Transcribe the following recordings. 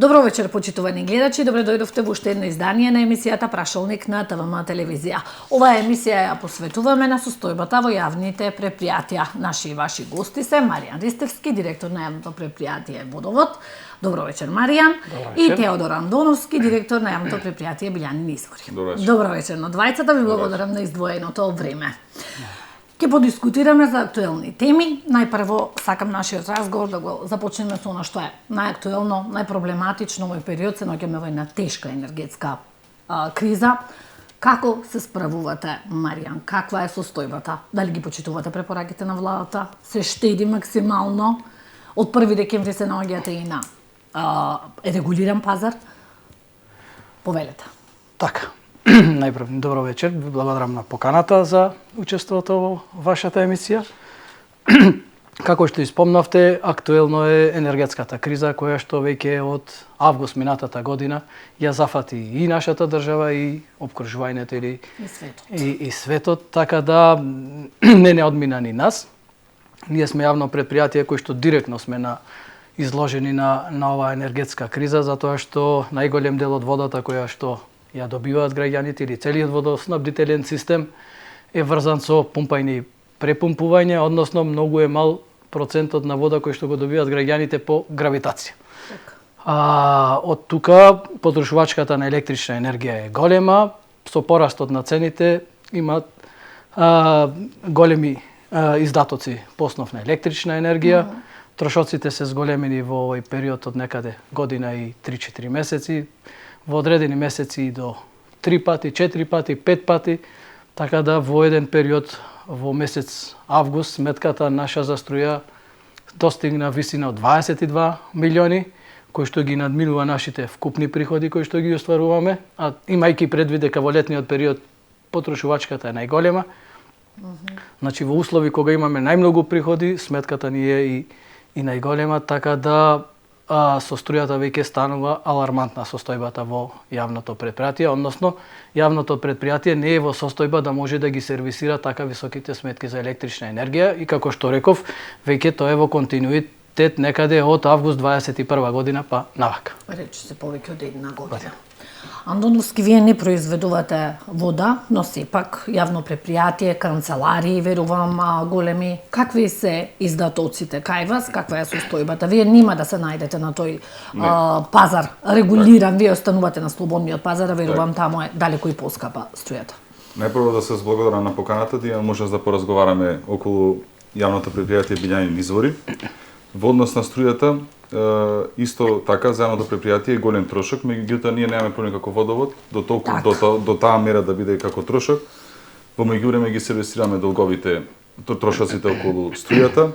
Добро вечер, почитувани гледачи. Добре дојдовте во уште едно издание на емисијата Прашалник на ТВМ телевизија. Оваа емисија ја посветуваме на состојбата во јавните предпријатија. Наши и ваши гости се Маријан Ристевски, директор на јавното предпријатие Водовод. Добро вечер, Маријан. И Теодор Андоновски, директор на јавното предпријатие Билјанин извори. Добро вечер на двајцата. Ви благодарам на издвоеното време. Ке подискутираме за актуелни теми. Најпрво сакам нашиот разговор да го започнеме со она што е најактуелно, најпроблематично овој период. Се наоѓаме во една тешка енергетска криза. Како се справувате, Маријан? Каква е состојбата? Дали ги почитувате препораките на владата? Се штеди максимално? Од 1 декември се наоѓате и на регулиран пазар? Повелете. Така. Најпрв, добро вечер. Ви благодарам на поканата за учеството во вашата емисија. Како што испомнавте, актуелно е енергетската криза која што веќе од август минатата година ја зафати и нашата држава и опкружувањето или и светот, така да не одмина ни нас. Ние сме јавно предпријатие кој што директно сме изложени на оваа енергетска криза, затоа што најголем дел од водата која што ја добиваат граѓаните или целиот водоснабдителен систем е врзан со пумпање и препумпување, односно многу е мал процентот на вода кој што го добиваат граѓаните по гравитација. Од тука потрошувачката на електрична енергија е голема, со порастот на цените имаат големи издатоци по основ на електрична енергија. Трошоците се зголемени во овој период од некаде година и 3-4 месеци. Во одредени месеци и до 3 пати, 4 пати, 5 пати, така да во еден период во месец август сметката наша за струја достигна висина од 22 милиони, кои што ги надминува нашите вкупни приходи кои што ги остваруваме, а имајќи предвид дека во летниот период потрошувачката е најголема. Значи во услови кога имаме најмногу приходи, сметката ни е и најголема, така да со струјата веќе станува алармантна состојбата во јавното предпријатие, односно јавното предпријатие не е во состојба да може да ги сервисира така високите сметки за електрична енергија и како што реков, веќе тоа е во континуитет некаде од август 21 година па навака. Рече се повеќе од една година. Андоновски, вие не произведувате вода, но сепак јавно предпријатие, канцеларии, верувам, големи. Какви се издатоците кај вас? Каква е состојбата? Вие нема да се најдете на тој пазар регулиран, вие останувате на слободниот пазар, верувам таму е далеку и поскапа струјата. Најпрво да се благодарам на поканата, да имаме можност да поразговараме околу јавното предпријатие Билјанин извори. Во однос на струјата, исто така за јавното предпријатие е голем трошок, меѓутоа ние немаме проблем како водовод, до таа мера да биде како трошок. Во меѓувреме ги сервисираме долговите трошоците околу струјата.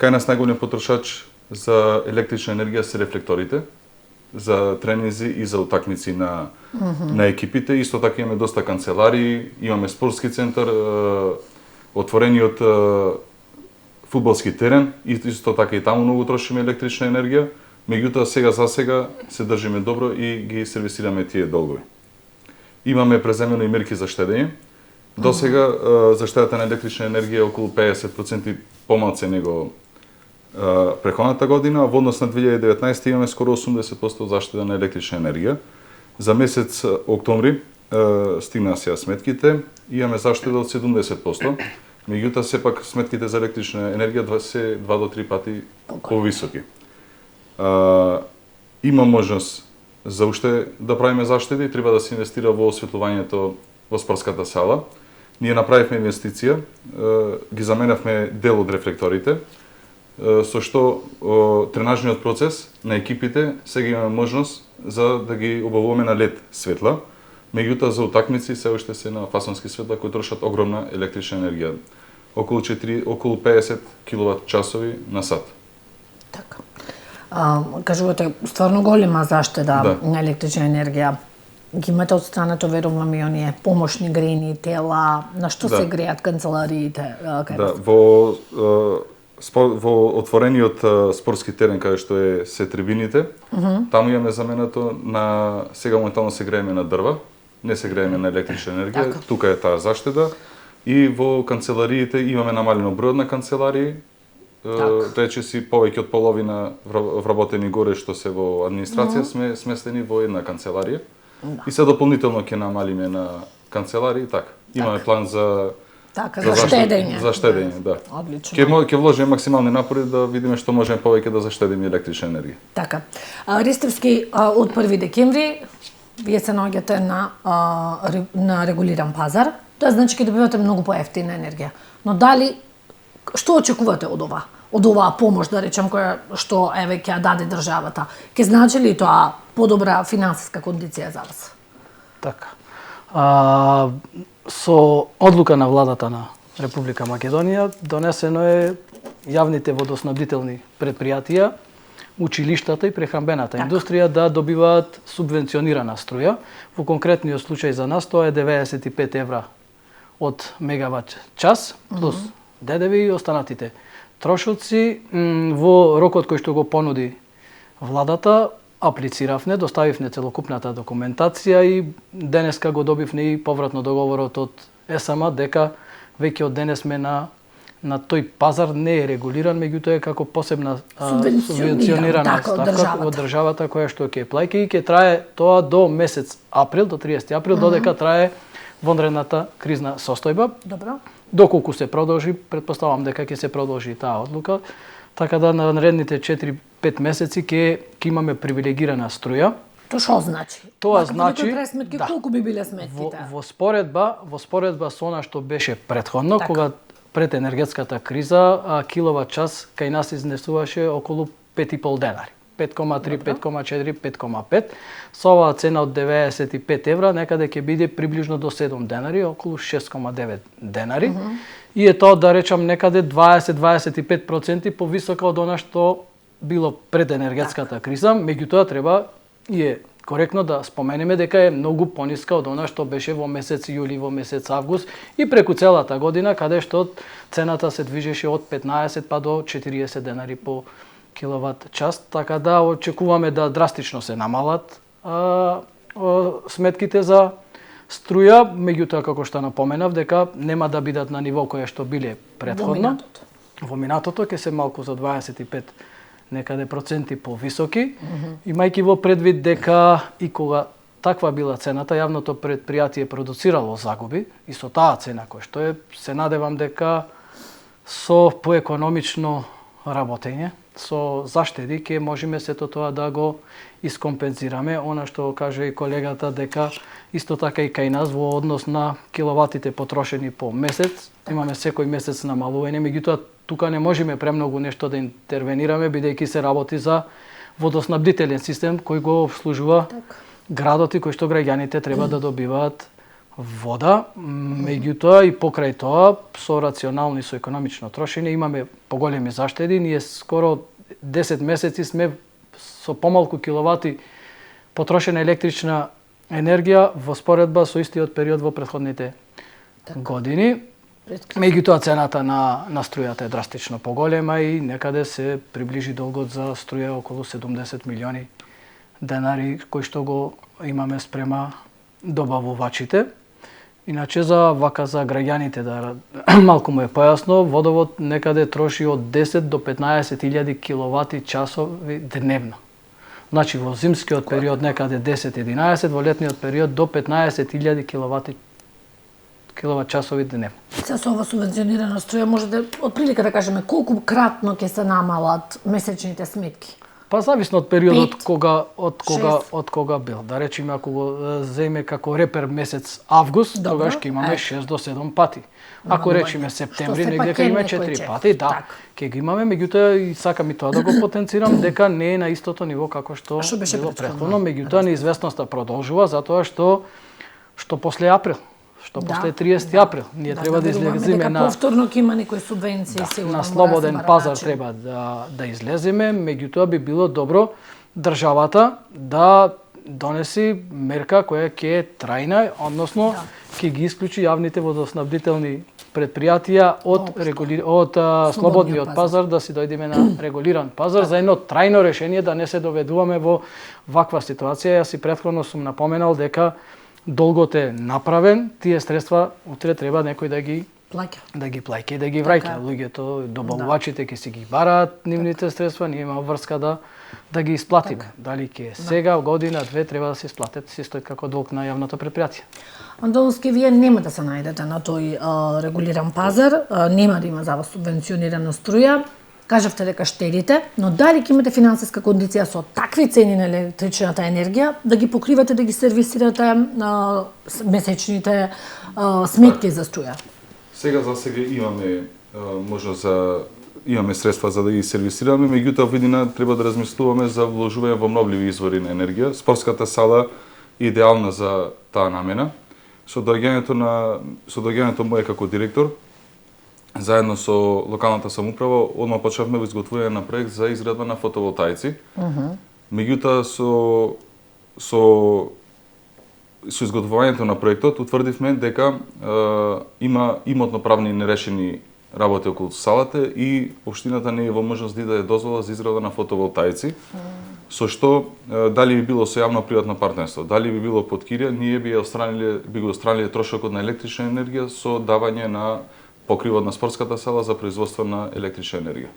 Кај нас најголем потрошач за електрична енергија се рефлекторите, за тренинзи и за утакмици на екипите. Исто така имаме доста канцеларии, имаме спортски центар, отворениот фудбалски терен, исто така и таму многу трошиме електрична енергија, меѓутоа сега за сега се држиме добро и ги сервисираме тие долгови. Имаме преземено и мерки за штедење. До сега заштедата на електрична енергија е околу 50% помалце него преходната година, а во однос на 2019 имаме скоро 80% заштеда на електрична енергија. За месец октомври стигнаа сега сметките, имаме заштеда од 70%. Меѓутоа, сепак сметките за електрична енергија се 2 до 3 пати повисоки. Има можност за уште да правиме заштеди, треба да се инвестира во осветлувањето во спортската сала. Ние направивме инвестиција, ги заменавме дел од рефлекторите, со што тренажниот процес на екипите сега имаме можност за да ги обавуваме на LED светла. Меѓутоа, за утакмици се уште се на фасонски светла кои трошат огромна електрична енергија. Околу 50 киловат часови на сат. Така. Кажувате, стварно голема заштеда на електрична енергија. Ги имате од страната, верувам, и оние помошни грејни тела, на што се греат канцелариите? Да, во отворениот спортски терен каде што се трибините, таму имаме заменато на сега моментално се грееме на дрва, не се грееме на електрична енергија, тука е таа заштеда. И во канцелариите имаме намалено бројот на канцеларии, речиси повеќе од половина вработени горе што се во администрација сме сместени во една канцеларија. И се дополнително ќе намалиме на канцеларии, така. Имаме план за штедење. За штедење, да. Одлично. Ќе вложиме максимални напори да видиме што можеме повеќе да заштедиме електрична енергија. Така. Ристевски, од 1 декември вие се наоѓате на регулиран пазар. Тоа значи ќе добивате многу поевтина енергија. Но дали што очекувате од ова? Од оваа помош, да речем, која што еве ќе ја даде државата? Ќе значи ли тоа подобра финансиска кондиција за вас? Така. Со одлука на владата на Република Македонија донесено е јавните водоснабдителни предпријатија, училиштата и прехранбената индустрија да добиваат субвенционирана струја. Во конкретниот случај за нас тоа е 95 евра од мегават час плюс ДДВ и останатите трошоци. Во рокот кој што го понуди владата, аплициравне, доставивне целокупната документација и денеска го добивне и повратно договорот од ЕСМ дека веќе од денес сме на тој пазар не е регулиран, меѓутоа е како посебна субвенционирана ставка од државата која што ќе плаќа и ќе трае тоа до месец април, до 30 април, додека трае вонредната кризна состојба. Добро. Доколку се продолжи, претпоставам дека ќе се продолжи таа одлука, така да на наредните 4-5 месеци ќе имаме привилегирана струја. Тоа што значи? Тоа значи да. Колку би биле сметките? Во споредба со она што беше претходно, кога пред енергетската криза киловат час кај нас изнесуваше околу 5,5 денари. 5,3, 5,4, 5,5. Со оваа цена од 95 евра некаде ќе биде приближно до 7 денари, околу 6,9 денари. И е тоа, да речам, некаде 20-25% повисока од она што било пред енергетската криза. Меѓутоа треба и е коректно да споменеме дека е многу пониска од она што беше во месец јули, во месец август и преку целата година, каде што цената се движеше од 15 па до 40 денари по киловат час, така да очекуваме да драстично се намалат сметките за струја, меѓутоа како што напоменав дека нема да бидат на ниво кое што биле претходно. Во минатото ќе се малку за 25 некаде проценти повисоки, имајќи во предвид дека и кога таква била цената, јавното предпријатие продуцирало загуби и со таа цена која што е, се надевам дека со поекономично работење, со заштеди ќе можеме сето тоа да го искомпензираме. Она што каже и колегата дека исто така и кај нас во однос на киловатите потрошени по месец, имаме секој месец намалување, меѓутоа тука не можеме премногу нешто да интервенираме, бидејќи се работи за водоснабдителен систем кој го обслужува градот и кој што граѓаните треба да добиваат вода. Меѓутоа и покрај тоа, со рационално и со економично трошење имаме поголеми заштеди. Ние скоро 10 месеци сме со помалку киловати потрошена електрична енергија во споредба со истиот период во претходните години. Меѓутоа цената на струјата е драстично поголема и некаде се приближи долгот за струја околу 70 милиони денари кои што го имаме спрема добавувачите. Иначе за граѓаните да малку му е појасно, водовод некаде троши од 10 до 15.000 киловати часови дневно. Значи во зимскиот период некаде 10-11, во летниот период до 15.000 киловат часови дневно. Со ова субвенционирана струја може да отприлика да кажеме колку кратно ќе се намалат месечните сметки? Па зависно од периодот од кога бил. Да речеме ако го земе како репер месец август, тогаш ќе имаме 6 до 7 пати. Ако речеме септември, негде ќе имаме 4 пати, да, ќе ги имаме, меѓутоа и сакам и тоа да го потенцирам дека не е на истото ниво како што било претходно, меѓутоа неизвестноста продолжува затоа што после април. Што после 30 април ние треба да излеземе на повторно ќе има некои субвенции сигурно. На слободен пазар треба да излеземе, меѓутоа би било добро државата да донеси мерка која ќе е трајна, односно ќе ги исклучи јавните водоснабдителни предпријатија од слободниот пазар да си дојдеме на регулиран пазар за едно трајно решение да не се доведуваме во ваква ситуација. Јас и претходно сум напоменал дека долгот е направен, тие средства утре треба некој да ги Плаќа. да ги плаќа и да ги враќа. Така. Луѓето, добавувачите ќе си ги бараат нивните средства, ние имаме врска да ги исплатиме. Дали ќе сега, година, две, треба да се исплатат, се стои како долг на јавното предпријатие. Андолски, вие нема да се најдете на тој регулиран пазар, нема да има за вас субвенционирана струја. Кажавте дека штедите, но дали ќе имате финансиска кондиција со такви цени на електричната енергија да ги покривате, да ги сервисирате месечните сметки за струја? Сега имаме можност имаме средства за да ги сервисираме, меѓутоа во иднина треба да размислуваме за вложување во обновливи извори на енергија. Спортската сала е идеална за таа намена. Со доаѓањето мое како директор, заедно со локалната самоуправа, одма почнавме во изготвување на проект за изградба на фотоволтаици. Меѓутоа со изготвувањето на проектот утврдивме дека има имотно-правни нерешени работи околу салата и општината не е во можност да даде дозвола за изградба на фотоволтаици, со што дали би било со јавно-приватно партнерство, дали би било под кирија, ние би го отстраниле трошокот на електрична енергија со давање на покривот на спортската сала за производство на електрична енергија.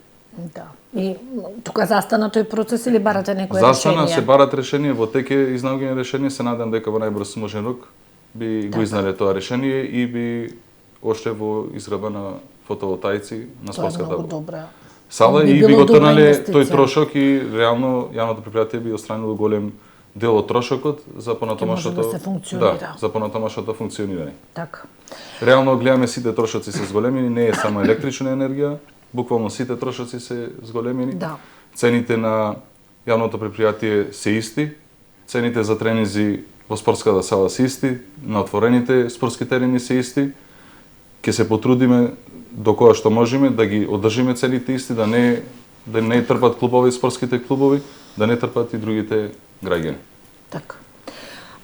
Да. И тука застана тој процес или барате некое решение? Застана, се барат решение, во тек е изнаоѓање решение, се надам дека во најбрз можен рок би го изнале тоа решение и би още во изградба на фотоволтаици на спортската сала и би го трнале тој трошок и реално јавното предпријатие би отстранило голем дел од трошокот за понатомашното за понатомашното функционирање. Така. Реално гледаме сите трошоци се зголемени, не е само електрична енергија, буквално сите трошоци се зголемени. Да. Цените на јавното предпријатие се исти, цените за тренизи во спортската сала се исти, на отворените спортски терени се исти. Ќе се потрудиме до која што можеме да ги одржиме цените исти, да не трпат клубови, спортските клубови, да не трпат и другите граѓани. Така.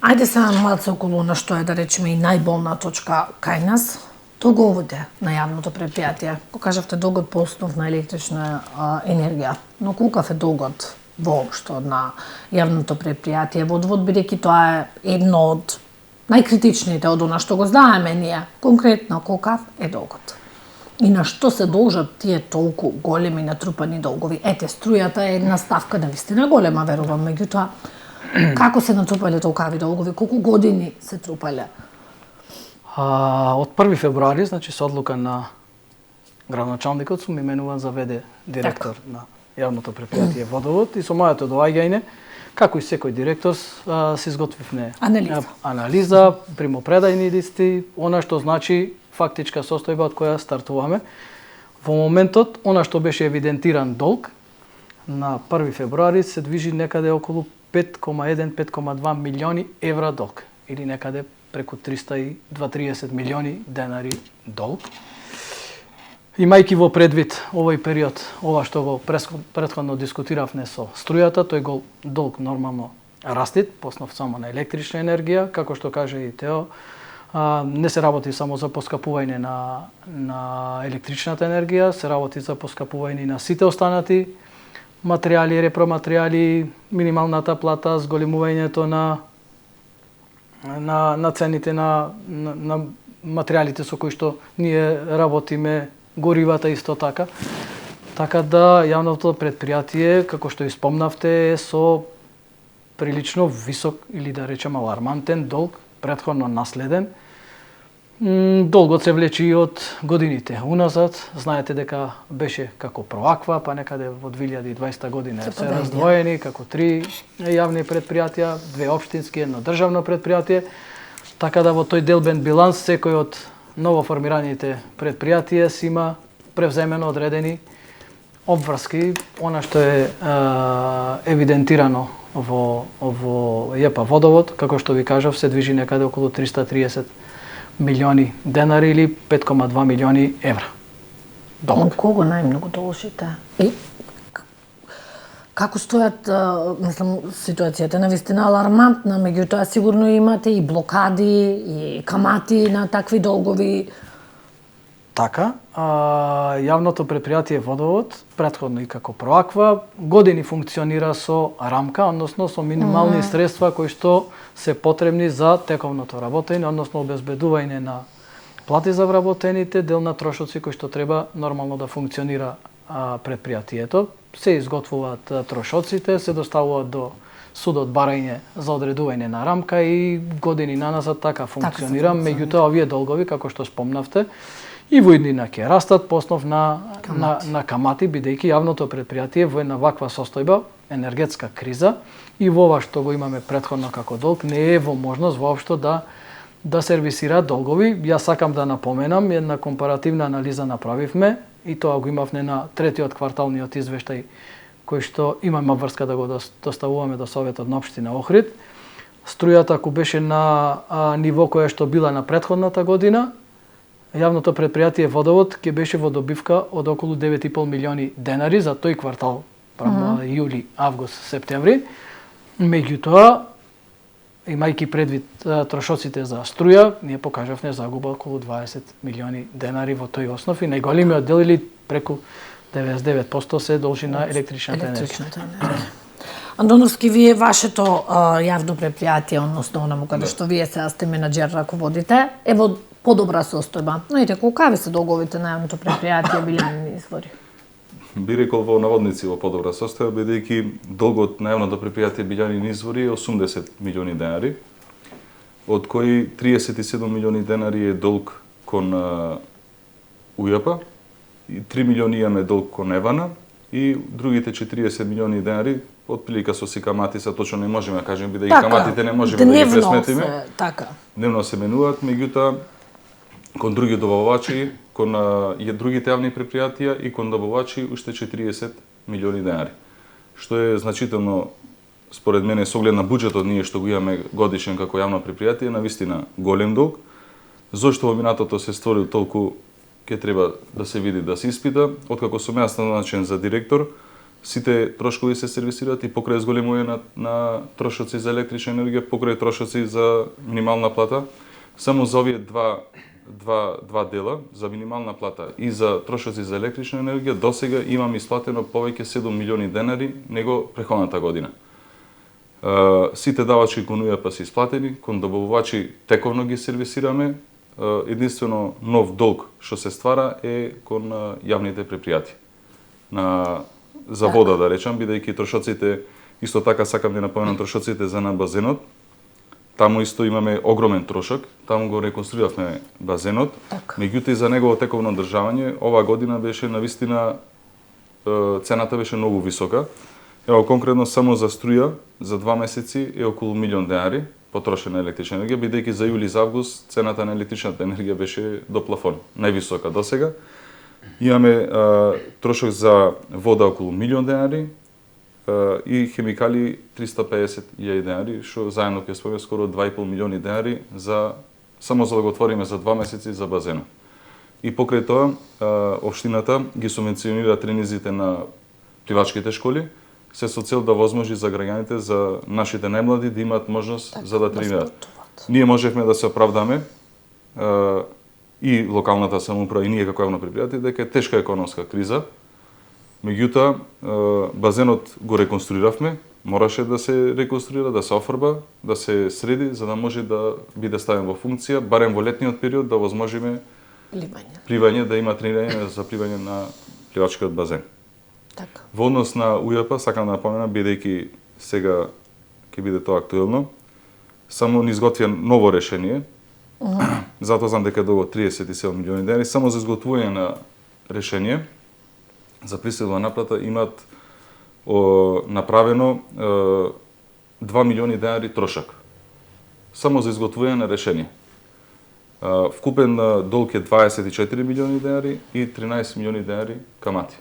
Ајде сега малце околу на што е, да речеме, и најболна точка кај нас, долговите на јавното предпријатие. Ко кажавте долгот по основ на електрична енергија, но колкав е долгот воопшто на јавното предпријатие водовод, бидејќи тоа е едно од најкритичните од она што го знаеме ние, конкретно колкав е долгот. И на што се должат тие толку големи натрупани долгови? Ете, струјата е една ставка навистина голема, верувам, меѓутоа, како се натрупале толкави долгови? Колку години се трупале? Од 1 февруари, значи со одлука на градоначалникот, сум именуван за ВД директор на јавното предпријатие Водовод и со моето доаѓање, како и секој директор, се изготвивме анализа, примопредајни листи, она што значи фактичка состојба од која стартуваме. Во моментот, она што беше евидентиран долг, на 1 февруари се движи некаде околу 5,1-5,2 милиони евра долг, или некаде преку 330 милиони денари долг. Имајќи во предвид овој период, ова што го претходно дискутиравме со струјата, тој долг нормално расти, по основ само на електрична енергија, како што каже и Тео, не се работи само за поскапување на електричната енергија, се работи за поскапување на сите останати материјали, репроматеријали, минималната плата, зголемувањето на цените на материјалите со кои што ние работиме, горивата исто така. Така да јавното предпријатие, како што и спомнавте, е со прилично висок или да речем алармантен долг, претходно наследен. Долгот се влечи и од годините уназад. Знаете дека беше како Проаква, па некаде во 2020 година се раздвоени како 3 јавни предпријатија, 2 општински, едно државно предпријатие. Така да во тој делбен биланс секој од новоформираните предпријатија си има превземено одредени обврски, она што е евидентирано во ЈП Водовод, како што ви кажав, се движи некаде околу 330 милиони денари или 5,2 милиони евра. Долг. Кого најмногу должите? И како стојат, мислам, ситуацијата навистина алармантна, меѓутоа сигурно имате и блокади, и камати на такви долгови. Така, јавното предпријатие Водовод, претходно и како Проаква, години функционира со рамка, односно со минимални средства кои што се потребни за тековното работење, односно обезбедување на плати за вработените, дел на трошоци кои што треба нормално да функционира предпријатието. Се изготвуваат трошоците, се доставуваат до судот барање за одредување на рамка и години наназад така функционира. Меѓутоа, овие долгови, како што спомнавте, и во иднина ќе растат по основ на камати, бидејќи јавното предпријатие во една ваква состојба, енергетска криза, и во ова што го имаме претходно како долг, не е во можност воопшто да сервисираат долгови. Јас сакам да напоменам, една компаративна анализа направивме, и тоа го имавме на третиот кварталниот извештај, кој што имаме врска да го доставуваме до Советот на општина Охрид. Струјата, ако беше на ниво кое што била на претходната година, јавното предпријатие Водовод ќе беше во добивка од околу 9,5 милиони денари за тој квартал, јули, август, септември. Меѓутоа, имајќи предвид трошоците за струја, ние покажавме загуба околу 20 милиони денари во тој основ и најголемиот дел или преку 99% се должи на електричната енергија. Антоновски, вие вашето јавно предпријатие, односно онаму каде што вие сега сте менаџер, раководите, е во подобра состојба. Но и рекол, какви се долговите на јавното предпријатие билјанини извори? Би рекол во наводници во подобра состојба, бидејќи долгот на јавното предпријатие билјанини извори е 80 милиони денари, од кои 37 милиони денари е долг кон УЈП, и 3 милиони имаме долг кон ЕВАНА и другите 40 милиони денари отприлика со си камати се точно не можеме да кажеме, бидејќи каматите не можеме да ги пресметиме. Дневно се менуваат, меѓутоа кон други добавувачи, кон другите јавни предпријатија и кон добавувачи уште 40 милиони денари. Што е значително, според мене, со оглед на буџетот ние што го имаме годишен како јавно предпријатие, навистина голем долг. Зошто во минатото се створил толку, ќе треба да се види, да се испита. Откако сум јас назначен за директор, сите трошкови се сервисираат и покрај зголемување на трошоци за електрична енергија, покрај трошоци за минимална плата. Само за овие два дела, за минимална плата и за трошоци за електрична енергија, досега имам исплатено повеќе 7 милиони денари него претходната година. Сите давачи кон УЈП се исплатени, кон добавувачи тековно ги сервисираме. Единствено нов долг што се ствара е кон јавните предпријатија. За вода, да речам, бидејќи трошоците, исто така сакам да напоменам трошоците за на базенот. Таму исто имаме огромен трошок, таму го реконструиравме базенот, меѓутоа и за негово тековно одржавање, ова година беше навистина цената беше многу висока. Ево конкретно само за струја за 2 месеци е околу милион денари потрошена електрична енергија, бидејќи за јули и за август цената на електричната енергија беше до плафон, највисока досега. Имаме трошок за вода околу милион денари и хемикали 350.000 денари, што заедно ќе споме скоро 2,5 милиони денари само за да го отвориме за 2 месеци за базенот. И покрај тоа, општината ги субвенционира тренизите на пливачките школи, се со цел да возможи за граѓаните, за нашите најмлади да имаат можност за да тренираат. Ние можевме да се оправдаме и локалната самоуправа и ние како јавно предпријатие дека е тешка економска криза. Меѓутоа, базенот го реконструиравме, мораше да се реконструира, да се офрба, да се среди, за да може да биде ставен во функција, барем во летниот период да возможиме пливање, да има тренирање за пливање на пливачкиот базен. Така. Во однос на УЈП, сакам да напоменам, бидејќи сега ќе биде тоа актуелно, само ни изготвија ново решение, затоа знам дека долго 37 милиони денари, само за изготвување на решение за присилна наплата имаат направено 2 милиони денари трошак. Само за изготвување на решение. Вкупен долг е 24 милиони денари и 13 милиони денари камати.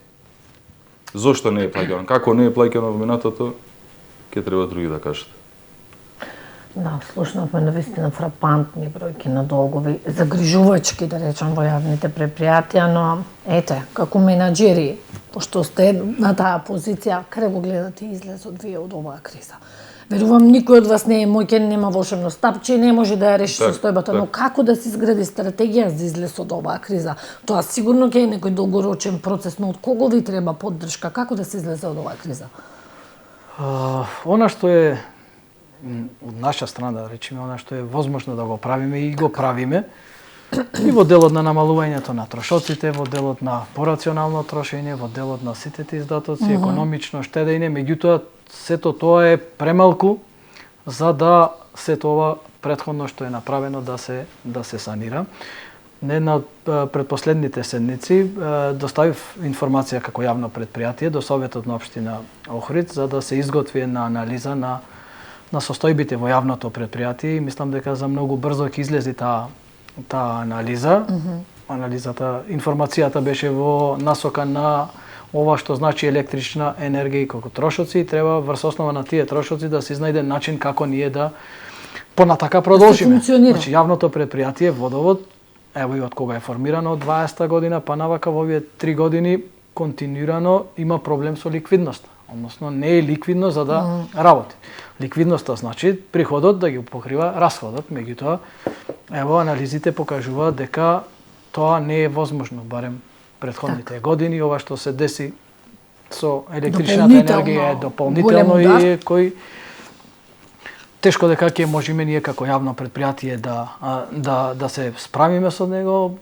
Зошто не е плаќано? Како не е плаќано во минатото, ќе треба други да кажат. Да, слушнавме навистина фрапантни бројки на долгови, загрижувачки, да речам, во јавните предпријатија, но ете, како менаџери, пошто сте на таа позиција, каде го гледате излезот вие од оваа криза? Верувам, никој од вас не е моќен, нема волшебно стапче и не може да ја реши состојбата, но како да се изгради стратегија за излез од оваа криза? Тоа сигурно ќе е некој долгорочен процес, но од кого ви треба поддршка? Како да се излезе од оваа криза? Она што е од наша страна, да речеме, она што е возможно да го правиме и го правиме, И во делот на намалувањето на трошоците, во делот на порационално трошење, во делот на сите тие издатоци, економично штедење, меѓутоа сето тоа е премалку за да сето ова претходно што е направено да се санира. Една од предпоследните седмици доставив информација како јавно предпријатие до Советот на општина Охрид за да се изготви една анализа на состојбите во јавното предпријатие и мислам дека за многу брзо ќе излезе таа анализа. Информацијата беше во насока на ова што значи електрична енергија и колку трошоци, треба врз основа на тие трошоци да се изнајде начин како ние да понатака продолжиме. Значи јавното предпријатие Водовод, ево и од кога е формирано од 20-та година па навака во овие 3 години континуирано има проблем со ликвидноста. Односно не е ликвидно за да работи. Ликвидноста значи приходот да ги покрива расходот, меѓутоа ево анализите покажуваат дека тоа не е возможно, барем претходните години, ова што се деси со електричната енергија е дополнително и кој тешко дека ќе можеме ние како јавно предпријатие да се справиме со него.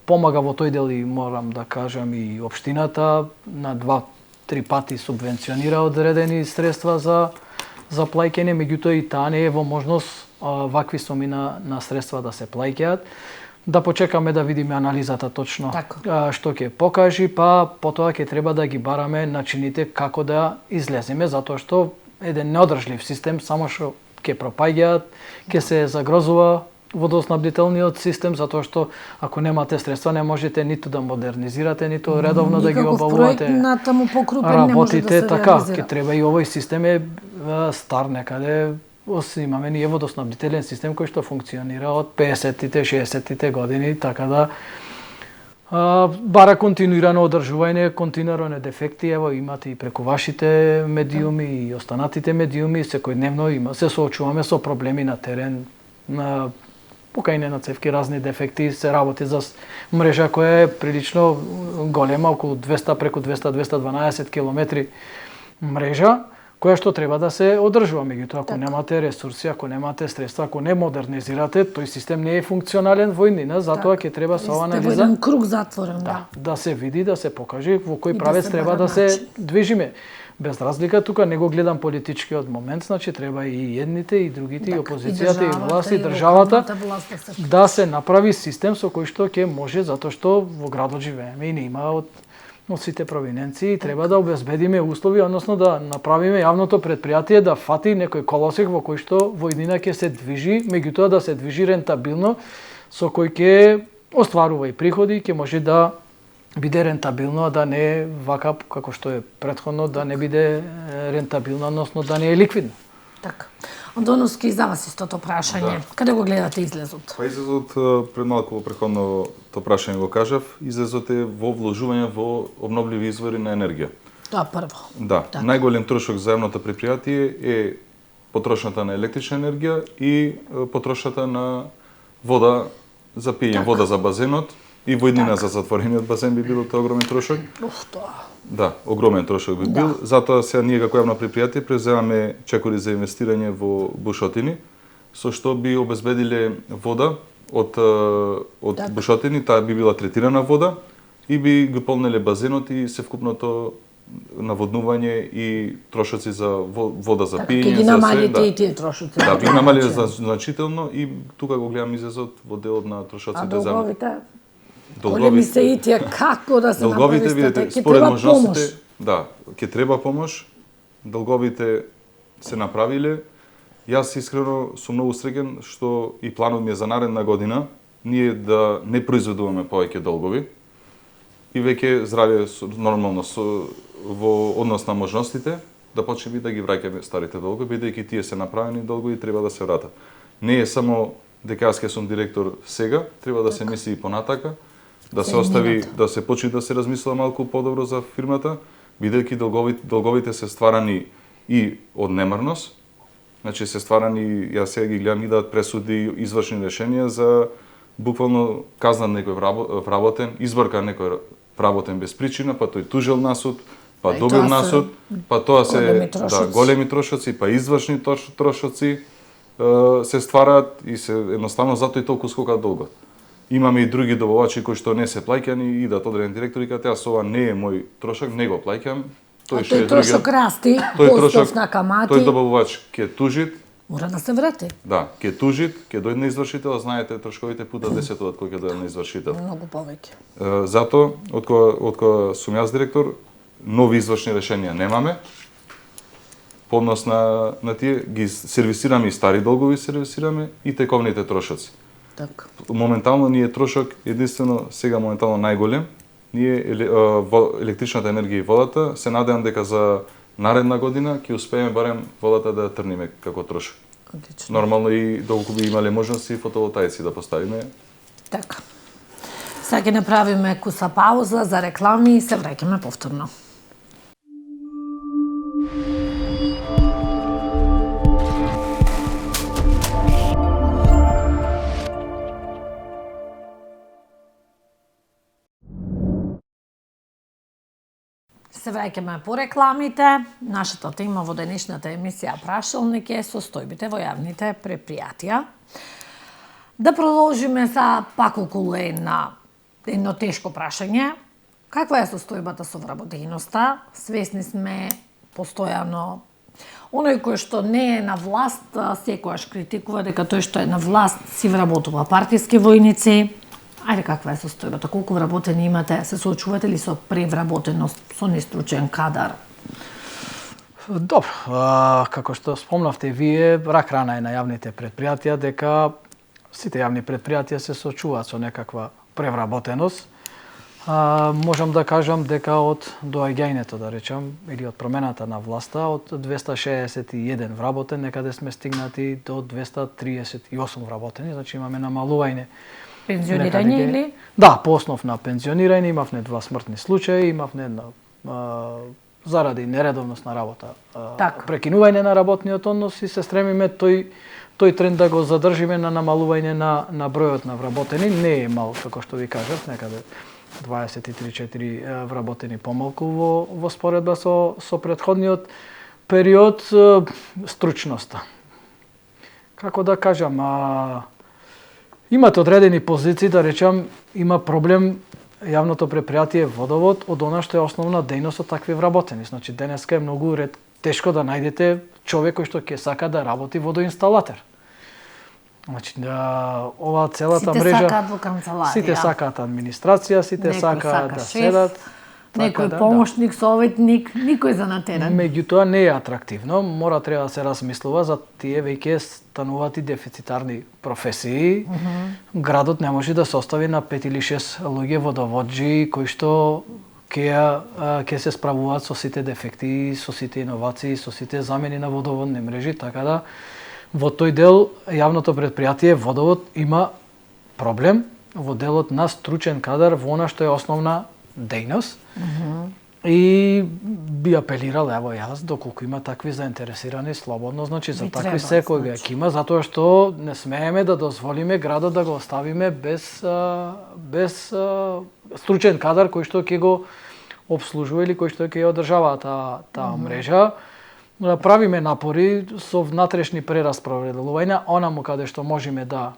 Помага во тој дел и морам да кажам и општината на 2-3 пати субвенционира одредени средства за плаќање, меѓутоа и таа не е во можност вакви суми на средства да се плаќаат. Да почекаме да видиме анализата точно што ќе покажи, па потоа ќе треба да ги бараме начините како да излеземе, затоа што еден неодржлив систем само што ќе пропаѓаат, ќе се загрозува водоснабдителниот систем, затоа што ако немате средства не можете ниту да модернизирате, ниту редовно да ги обавувате работите, така, ќе треба и овој систем е стар некаде. Имаме ние водоснабдителен систем кој што функционира од 50-тите, 60-тите години, така да бара континуирано одржување, континуирано дефекти, ево имате и преку вашите медиуми и останатите медиуми, секојдневно се соочуваме со проблеми на терен, на покајне на цевки, разни дефекти, се работи за мрежа која е прилично голема, околу 200, преку 200-212 километри мрежа, која што треба да се одржува. Меѓутоа, ако немате ресурси, ако немате средства, ако не модернизирате, тој систем не е функционален во иднина, затоа ќе треба со ова анализа еден круг затворен, да се види, да се покаже во кој правец треба да се движиме. Без разлика тука не го гледам политичкиот момент, значи треба и едните и другите, и опозицијата, и власт, и државата да се направи систем со кој што ќе може, затоа што во градот живееме и не има од сите провиненции, треба да обезбедиме услови, односно да направиме јавното предпријатие да фати некој колосек во кој што во иднина ќе се движи, меѓутоа да се движи рентабилно, со кој ќе остварува и приходи, ќе може да биде рентабилно, а да не е вака како што е претходно, да не биде рентабилно, односно да не е ликвидно. Така. Антоновски, за вас истото прашање. Каде го гледате излезот? Па излезот, пред малку во претходното прашање го кажав, излезот е во вложување во обновливи извори на енергија. Тоа прво. Да, најголем трошок за јавното предпријатие е потрошната на електрична енергија и потрошната на вода за пиење, вода за базенот и во иднина за затворениот базен би било тоа огромен трошок. Да, огромен трошок би бил. Затоа сега ние како јавно предпријатие преземаме чекори за инвестирање во бушотини, со што би обезбедиле вода од бушотини, таа би била третирана вода и би го полнеле базенот и севкупното наводнување и трошоци за вода за пиење. Ќе ги намалите и тие трошоци. Да, би намалиле значително и тука го гледам излезот во делот на трошоците за Големи се и тие како да се направи видите, според можностите, да, ќе треба помош. Долговите се направиле. Јас искрено сум многу среќен што и планот ми е за наредна година ние да не произведуваме повеќе долгови и веќе здравје нормално во однос на можностите да почнеме да ги враќаме старите долгови, бидејќи тие се направени долгови и треба да се вратат. Не е само дека јас ке сум директор сега, треба да се мисли и понатака, да се остави, да се почне да се размислува малку подобро за фирмата, бидејќи долговите се стварани и од немарност. Значи се стварани, јас сега ги гледам, идат пресуди, извршни решенија за буквално казнат некој вработен, изборка некој вработен без причина, па тој тужел на суд, па добил на суд, па тоа се големи трошоци, па извршни трошоци се ствараат и се едноставно затоа и толку скока долгот. Имаме и други добавачи кои што не се плаќани, идат одредени директори кажат, јас ова не е мој трошок, не го плаќам. Тој трошок расти, постов на камати. Тој добавувач ќе тужи. Мора да се врати. Да, ќе тужи, ќе дојде на извршител, знаете трошковите пута 10 кој ќе дојде на извршител. Многу повеќе. Затоа, од кога сум јас директор, нови извршни решенија немаме. По однос на тие ги сервисираме и стари долгови сервисираме и тековните трошоци. Така. Моментално ни е трошок единствено сега моментално најголем. Ние електричната енергија и водата се надевам дека за наредна година ќе успееме барем водата да ја трниме како трошок. Одлично. Нормално и доколку би имале можности фотоволтаици да поставиме. Така. Сега ќе направиме куса пауза за реклами и се враќаме повторно. Се враќаме по рекламите. Нашата тема во денешната емисија Прашалник е состојбите во јавните предпријатија. Да продолжиме са пак околу едно тешко прашање. Каква е состојбата со вработејноста? Свесни сме постојано оној кој што не е на власт секогаш критикува дека тој што е на власт си вработува партиски војници. Ајде, каква е состојбата? Колку вработени имате? Се соочувате ли со превработеност, со нестручен кадар? Добро, како што спомнавте вие, рак рана е на јавните предпријатија дека сите јавни предпријатија се соочуваат со некаква превработеност. Можам да кажам дека од доаѓањето, да речам, или од промената на власта, од 261 вработен, некаде сме стигнати до 238 вработени, значи имаме намалување. Пензионирање или? Да, по основ на пензионирање, имавме 2 смртни случаи, имавме заради нередовност на работа, прекинување на работниот однос и се стремиме тој тренд да го задржиме на намалување на бројот на вработени. Не е мал, како што ви кажав, некаде 23-4 вработени помалку во споредба со претходниот период. Стручноста. Како да кажам, имате одредени позиции, да речам, има проблем јавното предпријатие Водовод од она што е основна дејност од такви вработени. Значи, денеска е многу тешко да најдете човек кој што ќе сака да работи водоинсталатор. Значи, оваа целата сите мрежа... Сите сакаат во канцеларија. Сите сакаат администрација, сите сакаат да седат. Некој помошник, советник, никој за натеран. Меѓутоа не е атрактивно, треба да се размислува за тие веќе стануваат и дефицитарни професии. Градот не може да се остави на 5 или 6 луѓе водоводжи кои што ќе се справуваат со сите дефекти, со сите иновации, со сите замени на водоводни мрежи, така да во тој дел јавното предпријатие Водовод има проблем во делот на стручен кадар во она што е основна дејност. И би апелирал, ево јас, доколку има такви заинтересирани слободно, значи за такви секој ќе има, затоа што не смееме да дозволиме градот да го оставиме без стручен кадар кој што ќе го обслужува или кој што ќе ја одржава таа мрежа. Правиме напори со внатрешни прераспределувања, онаму каде што можеме да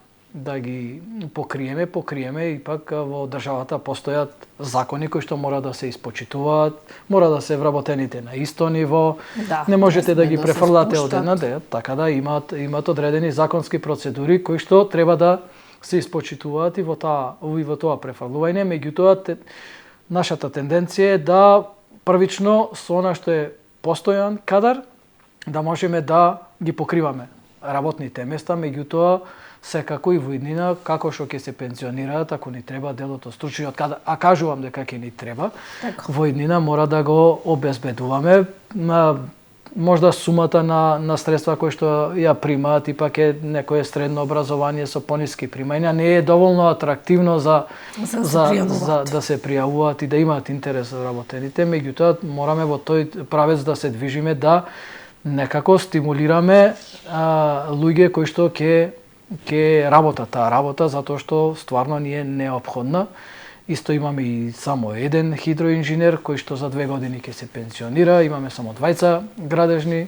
ги покриеме и пак во државата постојат закони кои што мора да се испочитуваат, мора да се вработените на исто ниво, не можете да ги префрлате од една ден, така да имаат одредени законски процедури кои што треба да се испочитуваат и во тоа префрлување. Меѓутоа, нашата тенденција е да првично со она што е постојан кадар, да можеме да ги покриваме работните места, меѓутоа секако и во иднина, како што ќе се пензионираат, ако ни треба делот од стручниот кадар, а кажувам дека ќе ни треба, во иднина мора да го обезбедуваме. Можда сумата на средства кои што ја примаат и пак е некое средно образование со пониски примања, не е доволно атрактивно за да се пријавуваат и да имаат интерес за работените, меѓутоа мораме во тој правец да се движиме, да некако стимулираме луѓе кои што ќе работат таа работа, затоа што стварно ни е неопходна. Исто имаме и само еден хидроинженер кој што за 2 години ќе се пензионира, имаме само 2 градежни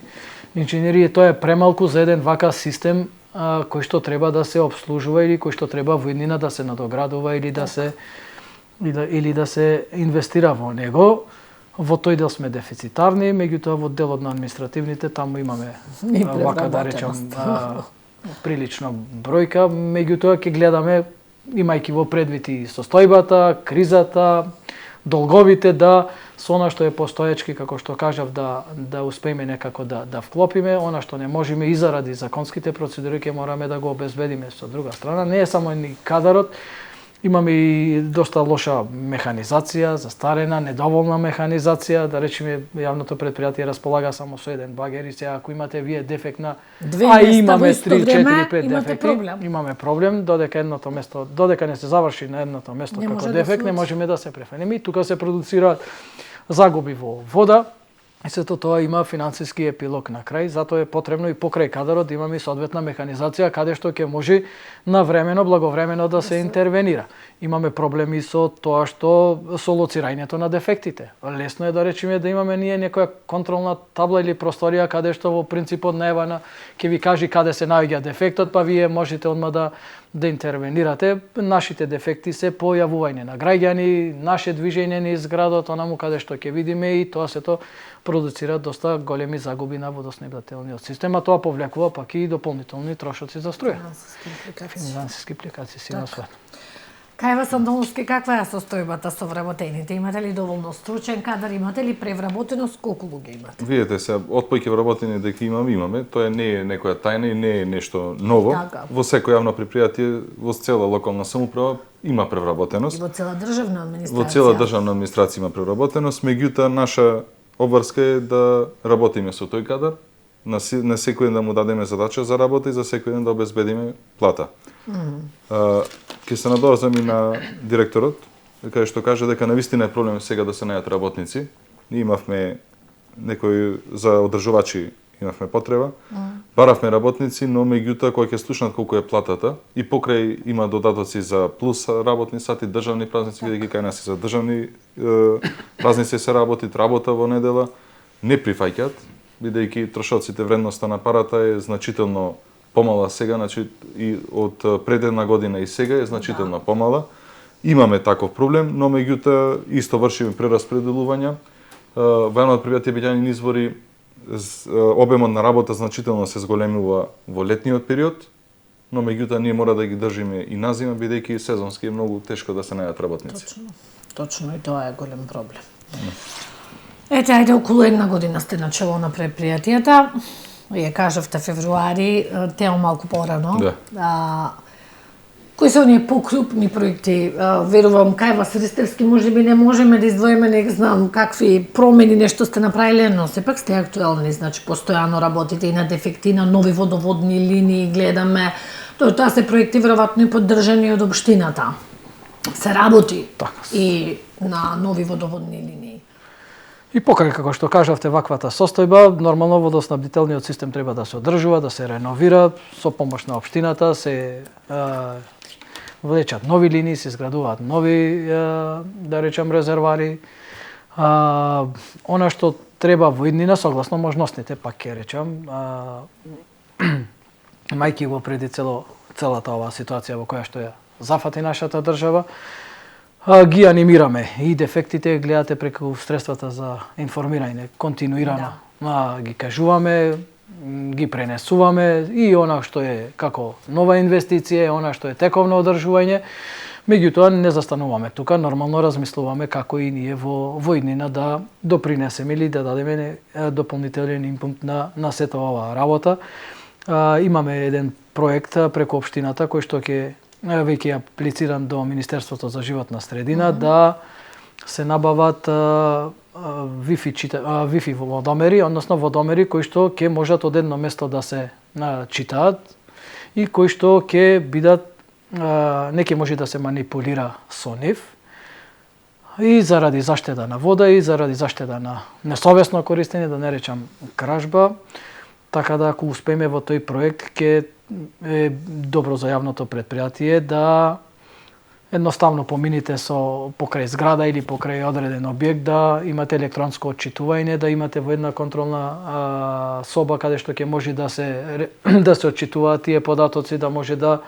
инженери, тоа е премалку за еден вака систем кој што треба да се обслужува или кој што треба во иднина да се надоградува или да се инвестира во него. Во тој дел сме дефицитарни, меѓутоа во делот на административните таму имаме вака да речам прилично бројка, меѓутоа ќе гледаме имајќи во предвид и состојбата, кризата, долговите, да со она што е постоечки, како што кажав, да успееме некако да вклопиме, она што не можеме и заради законските процедури ќе мораме да го обезбедиме. Со друга страна, не е само ни кадарот, имаме и доста лоша механизација, застарена, недоволна механизација, да речеме јавното предпријатие располага само со еден багер и сега ако имате вие дефект на имаме 3, 4, 5 дефекти, имаме проблем, додека не се заврши на едното место не како дефект, не можеме да се префенеме и тука се продуцираат загуби во вода. И сето тоа има финансиски епилог на крај, затоа е потребно и покрај кадарот да имаме соодветна механизација каде што ќе може навремено, благовремено да се интервенира. Имаме проблеми со тоа што со лоцирањето на дефектите. Лесно е да речеме да имаме ние некоја контролна табла или просторија каде што во принципот најавана ќе ви кажи каде се наоѓа дефектот, па вие можете одма да интервенирате. Нашите дефекти се појавување на граѓани, наше движење низ градот, онаму каде што ќе видиме и тоа сето продуцира доста големи загуби на водоснабдителниот систем, а тоа повлекува пак и дополнителни трошоци за струја. Финансиски импликации, сигурно све. Кај вас, Андоновски, каква е состојбата со вработените? Имате ли доволно стручен кадар, имате ли превработеност, колку луѓе имате? Видете се, од поиќе вработени дека имаме, тоа не е некоја тајна и не е нешто ново. Така. Во секој јавно предпријатие, во цела локална самоуправа има превработеност. И во цела државна администрација. Во цела државна администрација има превработеност, меѓутоа наша обврска е да работиме со тој кадар, на секој ден да му дадеме задача за работа и за секој ден да обезбедиме плата. Ќе се надоврзам и на директорот, кај што каже дека навистина е проблем сега да се најдат работници. Ние имавме некои за одржувачи имавме потреба. Баравме работници, но меѓутоа кога ќе слушнат колку е платата и покрај има додатоци за плюс работни сати, државни празници, бидејќи кај нас и за државни празници се работа во недела, не прифаќаат, бидејќи трошоците, вредноста на парата е значително помала сега, значи и од пред една година и сега е значително помала. Имаме таков проблем, но меѓутоа исто вршиме прераспределувања. Во јавното предпријатие Бељани извори обемот на работа значително се зголемува во летниот период, но меѓутоа ние мора да ги држиме и на зима, бидејќи сезонски е многу тешко да се најдат работници. Точно, и тоа е голем проблем. Ете, ајде, околу една година сте начело на предпријатијата. Ја кажавте февруари, тео малку порано. Да. Кои се оние покрупни проекти? Верувам, кај вас Ристевски можеби не можеме да издвоиме, не знам какви промени нешто сте направиле, но сепак сте актуелни, значи постојано работите и на дефекти, на нови водоводни линии, гледаме. Тоа се проекти веројатно и поддржани од општината. Се работи и на нови водоводни линии. И покрај, како што кажавте, ваквата состојба, нормално водоснабдителниот систем треба да се одржува, да се реновира, со помош на општината се влечат нови линии, се изградуваат нови, да речем, резервари. Она што треба во иднина, согласно можностите, пак ќе речам, мајки го преди целата оваа ситуација во која што ја зафати нашата држава, ги анимираме и дефектите, гледате преку средствата за информирање, континуирано. Ги кажуваме, ги пренесуваме и она што е како нова инвестиција, она што е тековно одржување. Меѓутоа не застануваме тука, нормално размислуваме како и ние во иднина да допринесеме или да дадеме дополнителен импут на сета оваа работа. Имаме еден проект преку општината кој што ќе веќе аплициран до Министерството за животна средина да се набават Wi-Fi водомери, односно водомери кои што ќе можат од едно место да се читаат и кои што ќе бидат не ќе може да се манипулира со нив и заради заштеда на вода и заради заштеда на несовесно користење, да не речам кражба. Така да ако успееме во тој проект ќе е добро за јавното предпријатие да едноставно помините покрај зграда или покрај одреден објект да имате електронско отчитување, да имате во една контролна соба каде што ќе може да се отчитуваат тие податоци, да може да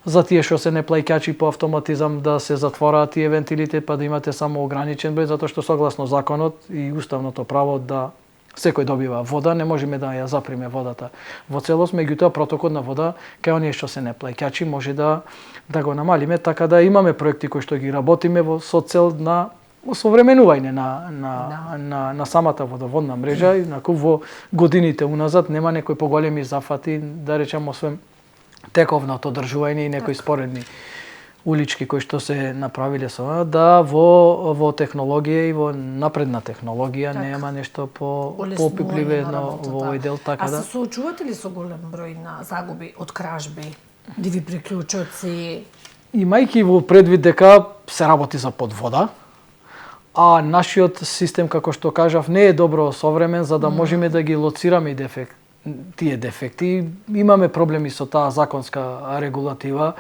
за тие што се неплаќачи по автоматизам да се затвораат тие вентилите, па да имате само ограничен број, затоа што согласно законот и уставното право да секој добива вода, не можеме да ја заприме водата во целост, меѓутоа протокот на вода кај оние што се неплаќачи може да го намалиме, така да имаме проекти кои што ги работиме со цел на осовременување на самата водоводна мрежа, инаку во годините уназад нема некои поголеми зафати, да речем освен тековното одржување и некои споредни улички кои што се направиле со она, да во технологија и во напредна технологија нема нешто попипливено во овој дел, така да. А се соочувате ли со голем број на загуби од кражби, диви приклучоци? Имајќи во предвид дека се работи за подвода, а нашиот систем, како што кажав, не е добро современ за да можеме да ги лоцираме тие дефекти. Имаме проблеми со таа законска регулатива.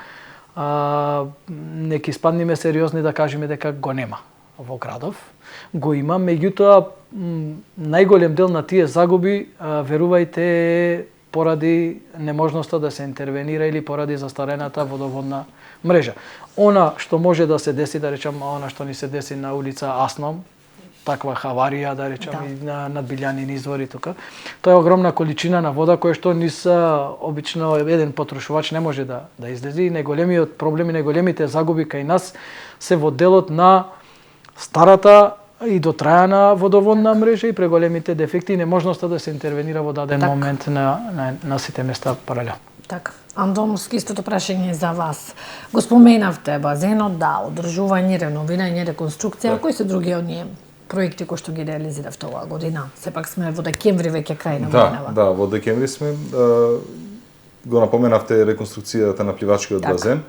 Неки спадниме сериозни да кажеме дека го нема во градов. Го има, меѓутоа најголем дел на тие загуби, верувајте, поради неможноста да се интервенира или поради застарената водоводна мрежа. Она што може да се деси, да речам, она што ни се деси на улица Асном, таква хаварија, да речам, и на надбилјанин извори тука. Тоа е огромна количина на вода која што обично еден потрошувач не може да излези. Најголемиот проблем и најголемите загуби кај нас се во делот на старата и дотрајана водоводна мрежа и преголемите дефекти и неможноста да се интервенира во даден момент на сите места паралелно. Така. Антоновски, истото прашање за вас. Го споменавте базенот, да, одржување, реновирање, реконструкција, кои се други оние проекти кои што ги реализиравте оваа година? Сепак сме во декември веќе крај на годинава. Да, во декември сме. Го напоменавте реконструкцијата на пливачкиот базен.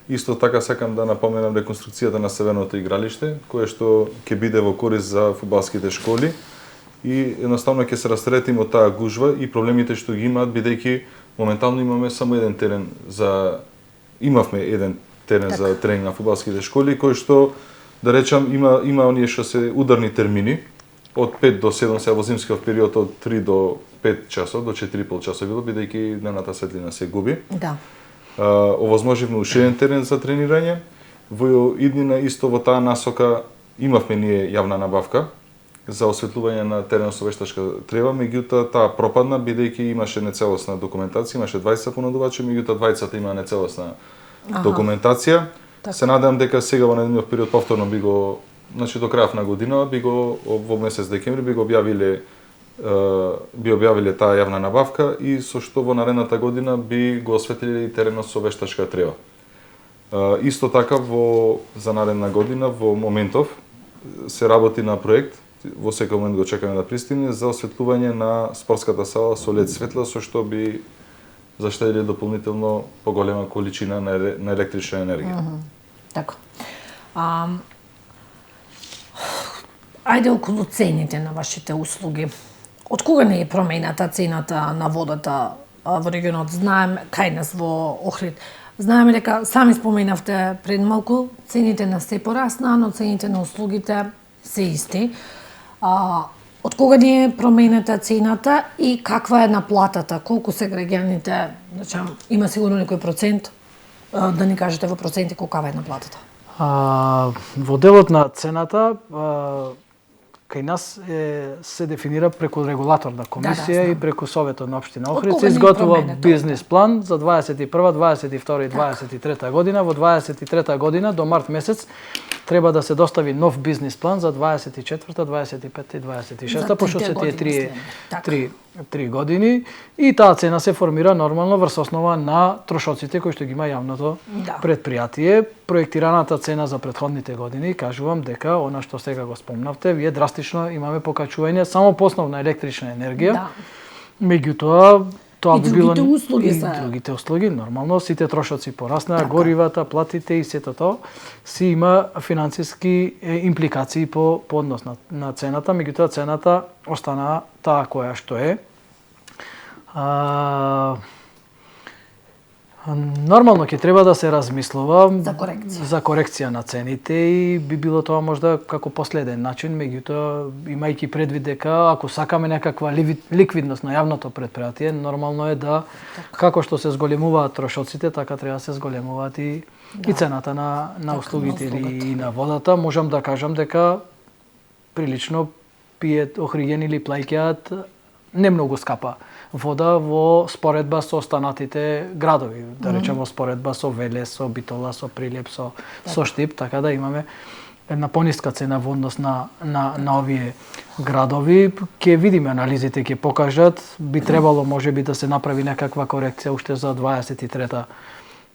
Исто така сакам да напоменам реконструкцијата на Северното игралиште, кое што ќе биде во корист за фудбалските школи и едноставно ќе се растретиме од таа гужва и проблемите што ги имаат, бидејќи моментално имаме само еден терен имавме еден терен за тренинг на фудбалските школи, кој што, да речам, има оние што се ударни термини, од 5 до 7, сега во зимскиот период од 3 до 5 часот, до 4,5 часа било, бидејќи дневната светлина се губи. Да. Овозможивме уште еден терен за тренирање. Во иднина исто во таа насока имавме ние јавна набавка за осветлување на терен со вештачка трева, меѓутоа таа пропадна бидејќи имаше нецелосна документација, имаше 20 понудувачи, меѓутоа 20 има нецелосна документација. Се надевам дека сега во наредниот период повторно би го, значи до крајот на година, во месец декември би објавиле таа јавна набавка и со што во наредната година би го осветлиле и теренот со вештачка трева. Исто така за наредна година во моментов се работи на проект, во секој момент го чекаме да пристигне, за осветлување на спортската сала со LED светла, со што би заштедиле дополнително поголема количина на електрична енергија. Така. Ајде околу цените на вашите услуги. Од кога не е промената цената на водата во регионот? Знаеме, кај нас во Охрид, знаеме дека сами споменавте пред малку, цените на се порасна, но цените на услугите се исти. Од кога не е промената цената и каква е наплатата? Колку се граѓаните, значи има сигурно некој процент, да ни кажете во проценти колкава е наплатата? Во делот на цената, кај нас се дефинира преку регулаторна комисија и преку Советот на општина Охрид се изготвува бизнис план за 21, 22 и 23 година. Во 23 година до март месец треба да се достави нов бизнис план за 24, 25 и 26, пошто се тие три години и таа цена се формира нормално врз основа на трошоците кои што ги има јавното предпријатие. Проектираната цена за претходните години, кажувам дека она што сега го спомнавте, вие драстично имаме покачување само по основна електрична енергија. Меѓутоа тоа би било и другите услуги, нормално, сите трошоци пораснаа, горивата, платите и сето тоа си има финансиски импликации по однос на цената, меѓутоа цената остана таа која што е. Нормално ќе треба да се размислува За корекција на цените и би било тоа можда како последен начин, меѓутоа имајќи предвид дека ако сакаме некаква ликвидност на јавното претпријатие, нормално е да како што се зголемуваат трошоците, така треба да се зголемуваат и цената на услугите и на водата. Можам да кажам дека прилично пијат охриген или плаќаат не многу скапа вода во споредба со останатите градови, да речеме во споредба со Велес, со Битола, со Прилеп, со Штип, така да имаме една пониска цена во однос на овие градови. Ќе видиме анализите, ќе покажат, би требало можеби да се направи некаква корекција уште за 23-та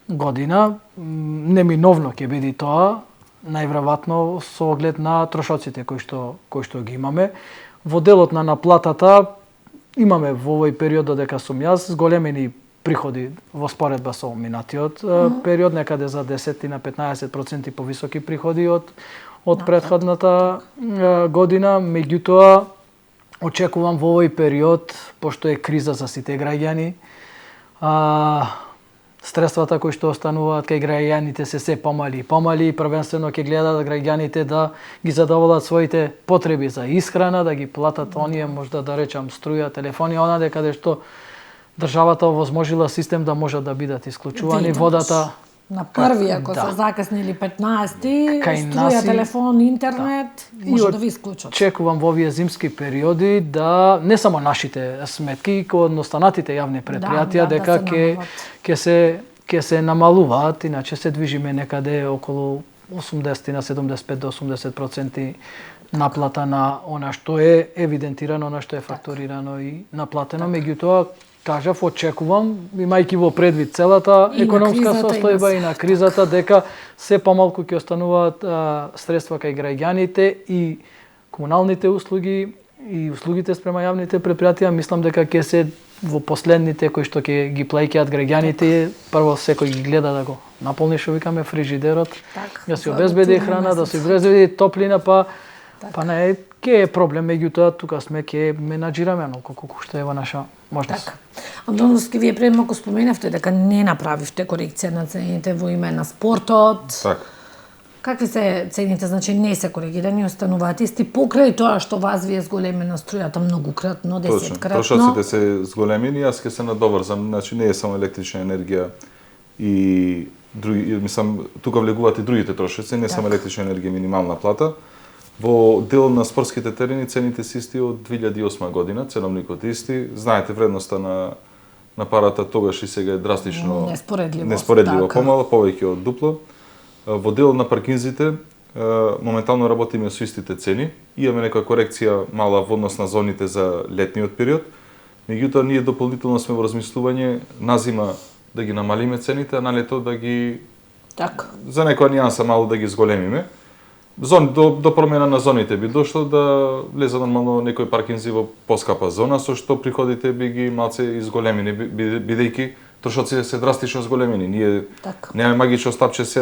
година. Неминовно ќе биде тоа, најверојатно со оглед на трошоците кои што ги имаме. Во делот на наплатата имаме во овој период додека сум јас зголемени приходи во споредба со минатиот период, некаде за 10 на 15% повисоки приходи од претходната година, меѓутоа очекувам во овој период, пошто е криза за сите граѓани, средствата кои што остануваат кај граѓаните се помали и помали, првенствено ќе гледат граѓаните да ги задоволат своите потреби за исхрана, да ги платат оние, можда да речам струја, телефони, онаде каде што државата овозможила систем да можат да бидат исклучувани, водата на први, ако се закаснили 15-ти, струја, телефон, интернет, може да ви исклучат. Чекувам во овие зимски периоди да не само нашите сметки, кон останатите јавни предпријатија, дека ќе се намалуваат, иначе се движиме некаде околу 80 на 75 до 80% наплата на она што е евидентирано, она што е фактурирано и наплатено, меѓутоа кажав, очекувам, имајќи во предвид целата економска состојба и на кризата, дека се помалку ќе остануваат средства кај граѓаните и комуналните услуги и услугите спрема јавните предпријатија, мислам дека ќе се во последните кои што ќе ги плаќаат граѓаните, прво секој ги гледа да го наполни, што викаме, фрижидерот, да се обезбеди храна, да се обезбеди топлина, па не ке е проблем, меѓутоа тука сме ке менаџираме колку што е во наша можност. Така. Антоновски, вие пред малку споменавте дека не направивте корекција на цените во име на спортот. Така. Какви се цените? Значи не се коригирани, остануваат исти покрај тоа што вас ви е зголемена струјата многукратно, 10-кратно. Трошоците се зголемени, јас ќе се надоврзам, значи не е само електрична енергија и други, мислам, тука влегуваат и другите трошоци, не само електрична енергија, минимална плата. Во дел на спортските терени цените се исти од 2008 година, ценовникот е исти. Знаете, вредноста на парата тогаш и сега е драстично неспоредливо помала, повеќе од дупло. Во дел на паркинзите моментално работиме со истите цени. Имаме некоја корекција мала во однос на зоните за летниот период. Меѓутоа ние дополнително сме во размислување на зима да ги намалиме цените, а на лето да ги за некоја нијанса мало да ги зголемиме. До промена на зоните би дошло да влезе нормално некои паркинзи во поскапа зона, со што приходите би ги малце изголемени, бидејќи трошоците се драстично зголемени. Ние немаме магично стапче се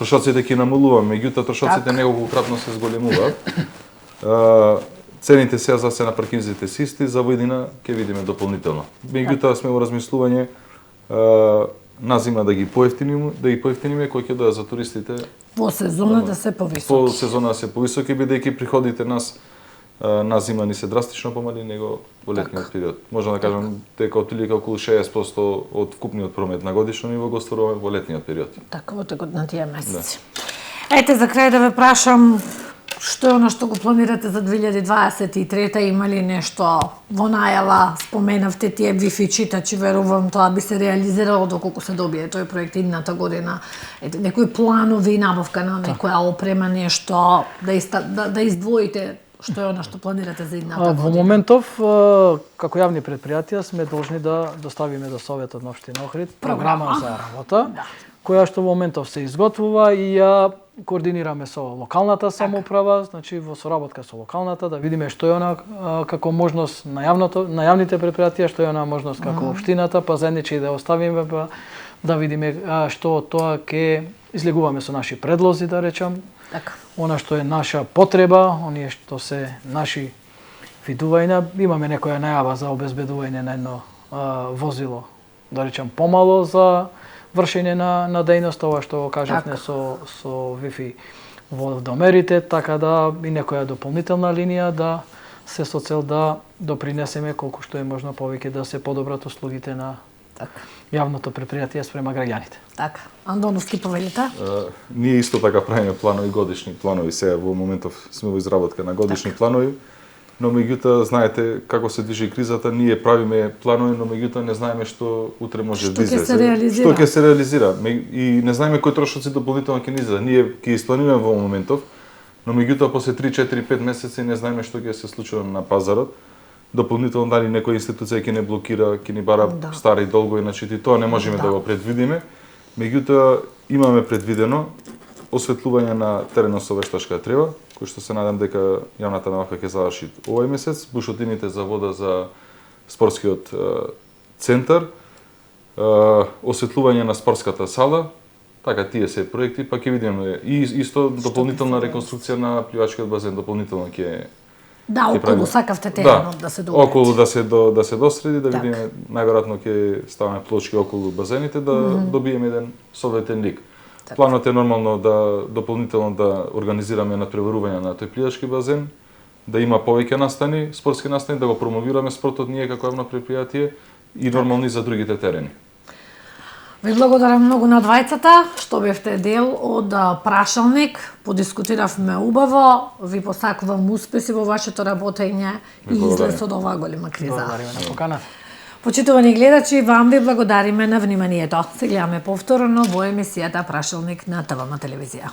трошоците ќе намалуваме, меѓутоа трошоците неколкократно се зголемуваат. Цените сега за се на паркинзите се исти, за војдина ќе видиме дополнително. Меѓутоа сме во размислување на зима да ги поевтиниме, кој ќе доја за туристите во сезона да се повисоки. Во сезона да се повисоки, бидејќи приходите на зима ни се драстично помали него во летниот период. Можам да кажам дека отприлика околу 60% од вкупниот промет на годишно ниво го остваруваме во летниот период. Така, во текот на тие месеци. Ете, за крај да ве прашам, што е оно што го планирате за 2023-та? Има ли нешто во најава? Споменавте тие Wi-Fi читачи, верувам тоа би се реализирало доколку се добие тој проект идната година. Ете, некои планови, набавка на некоја опрема, нешто да издвоите што е оно што планирате за идната година? Во моментов, како јавни предпријатија, сме должни да доставиме до Советот на општина Охрид програма за работа, која што во моментов се изготвува и ја координираме со локалната самоуправа, значи во соработка со локалната, да видиме што е она како можност на јавните предпријатија, што е она можност како општината, па заеднички да оставиме, па да видиме што од тоа ќе излегуваме со наши предлози, да речам. Така. Она што е наша потреба, оние што се наши видувања, имаме некоја најава за обезбедување на едно возило да речем помало за вршење на дејност, ова што кажавме Така. со Wi-Fi во домерите, така да и некоја дополнителна линија да се со цел да допринесеме колку што е можно повеќе да се подобрат услугите на Така. јавното предпријатие спрема граѓаните. Така. Андоновски повелите? Ние исто така правиме планови, годишни планови, сега во моментов сме во изработка на годишни планови, но меѓутоа знаете како се движи кризата, ние правиме планови, но меѓутоа не знаеме што утре може да излезе. Што ќе се реализира? Што ќе се реализира и не знаеме кои трошоци дополнително ќе ни излезе. Ние ќе испланираме во моментов, но меѓутоа после 3, 4, 5 месеци не знаеме што ќе се случи на пазарот. Дополнително дали некоја институција ќе не блокира, ќе ни бара стари долгови, значи и тоа не можеме да го предвидиме. Меѓутоа имаме предвидено осветлување на теренот со вештачка трева, кој што се надам дека јавната набавка ќе заврши овој месец, бушотините за вода за спортскиот центар, осветлување на спортската сала, така тие се проекти, па ќе видиме и исто дополнителна реконструкција на пливачкиот базен, дополнително ќе Да, околу правиме. сакавте теренот да се доведе. Околу да се достреди, да видиме, најверојатно ќе ставаме плочки околу базените, да добиеме еден соодветен лик. Планот е нормално да дополнително да организираме надпреварување на тој пливачки базен, да има повеќе настани, спортски настани, да го промовираме спортот ние како јавно предпријатие и нормално и за другите терени. Ви благодарам многу на двајцата што бевте дел од прашалник, подискутиравме убаво, ви посакувам успеси во вашето работење и излез од оваа голема криза. Благодариме на поканата. Почитувани гледачи, вам ви благодариме на вниманието. Се гледаме повторно во емисијата Прашалник на ТВМ телевизија.